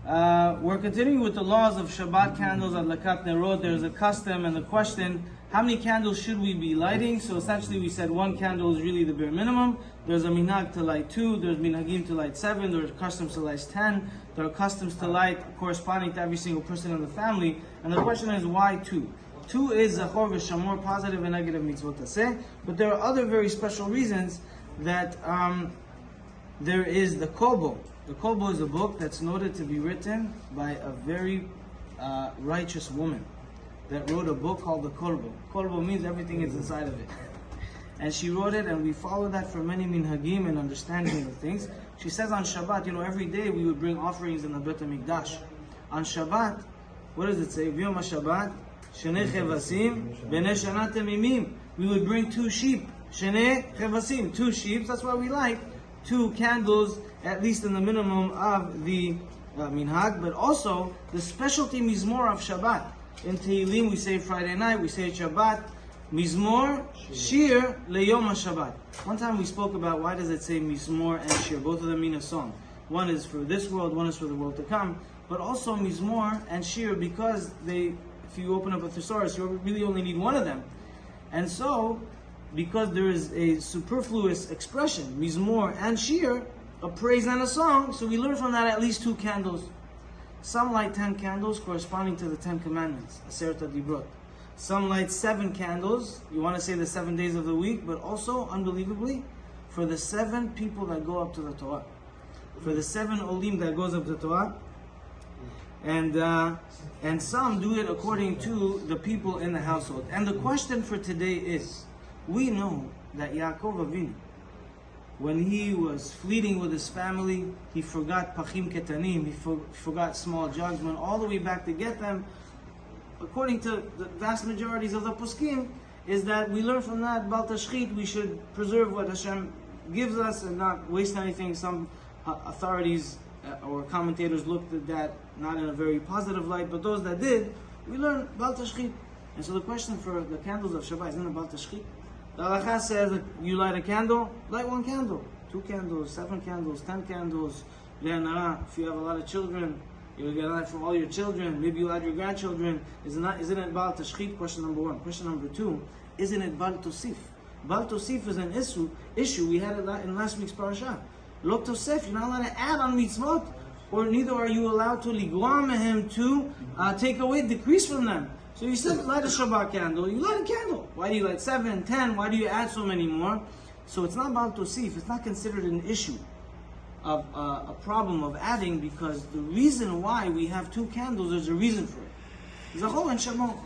We're continuing with the laws of Shabbat candles at Lakat Nerot. There's a custom and the question, how many candles should we be lighting? So essentially we said one candle is really the bare minimum. There's a minhag to light 2, there's minhagim to light 7, there's customs to light 10, there are customs to light corresponding to every single person in the family. And the question is, why 2? 2 is zachor v'shamor, positive and negative mitzvot taseh. But there are other very special reasons that there is the Kobo. The Kobo is a book that's noted to be written by a very righteous woman that wrote a book called the Kobo. Kobo means everything is inside of it. And she wrote it, and we follow that for many minhagim and understanding of things. She says on Shabbat, every day we would bring offerings in the Bet HaMikdash. On Shabbat, what does it say? V'yom HaShabbat, Shenei Chevasim, B'nei Shana Temimim. We would bring 2 sheep. Shenei Chevasim, 2 sheep. That's why we light 2 candles, at least in the minimum of the minhag. But also, the specialty mizmor of Shabbat. In Tehillim we say Friday night, we say Shabbat, Mizmor, Shir, Leyom HaShabbat. One time we spoke about why does it say Mizmor and Shir. Both of them mean a song. One is for this world, one is for the world to come. But also Mizmor and Shir, because if you open up a thesaurus, you really only need one of them. And so, because there is a superfluous expression, Mizmor and Shir, a praise and a song, so we learn from that at least 2 candles. Some light 10 candles corresponding to the 10 commandments, Aseret HaDibrot. Some light 7 candles, you want to say the 7 days of the week, but also, unbelievably, for the 7 people that go up to the Torah. For the 7 olim that goes up to the Torah. And some do it according to the people in the household. And the question for today is, we know that Yaakov Avinu, when he was fleeting with his family, he forgot pachim ketanim, he forgot small jugs, went all the way back to get them. According to the vast majorities of the poskim, is that we learn from that, Bal Tashchit, we should preserve what Hashem gives us and not waste anything. Some authorities or commentators looked at that not in a very positive light, but those that did, we learn Bal Tashchit. And so the question for the candles of Shabbat, isn't it Bal Tashchit? The halakha says that you light a candle, light 1 candle, 2 candles, 7 candles, 10 candles. If you have a lot of children, you'll get a light for all your children. Maybe you'll add your grandchildren. Isn't it Bal Tashchit? Question number 1. Question number 2, isn't it Bal Tosif? Bal Tosif is an issue. We had it in last week's parasha. Lo Tosef, you're not allowed to add on mitzvot, or neither are you allowed to ligwa mehem, to take away, decrease from them. So you said light a Shabbat candle, you light a candle. Why do you light 7, 10? Why do you add so many more? So it's not Bal Tosif, it's not considered an issue of a problem of adding, because the reason why we have 2 candles, there's a reason for it. Zachor and Shamor.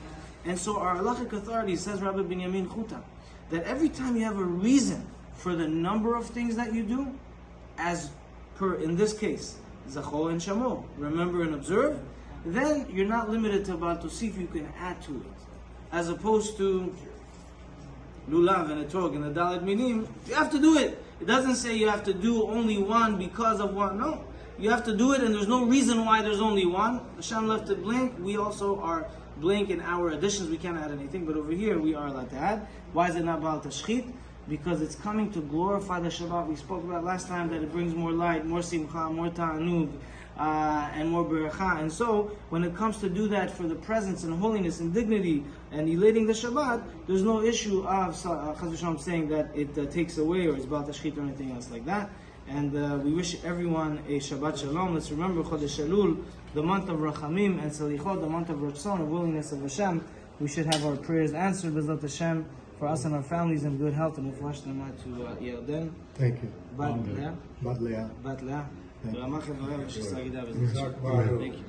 And so our halachic authority, says Rabbi Binyamin Chuta, that every time you have a reason for the number of things that you do, as per in this case, Zachor and Shamor, remember and observe, then you're not limited to Bal Tosif, you can add to it. As opposed to Lulav and Etrog and the Dalet Minim, you have to do it. It doesn't say you have to do only 1 because of 1. No. You have to do it, and there's no reason why there's only 1. Hashem left it blank. We also are blank in our additions. We can't add anything, but over here we are allowed to add. Why is it not Bal Tashchit? Because it's coming to glorify the Shabbat. We spoke about last time that it brings more light, more simcha, more ta'anug, and more beracha. And so, when it comes to do that for the presence and holiness and dignity and elating the Shabbat, there's no issue of Chaz v'shalom saying that it takes away or is Bal Tashchit or anything else like that. And we wish everyone a Shabbat Shalom. Let's remember Chodesh Elul, the month of Rachamim, and Salichot, the month of Ratzon, the willingness of Hashem. We should have our prayers answered, B'ezrat Hashem, for us and our families in good health, and Ufwash Nama to Yerden. Thank you. Bat Leah. Bat Leah. Bat Leah. Thank you. Thank you.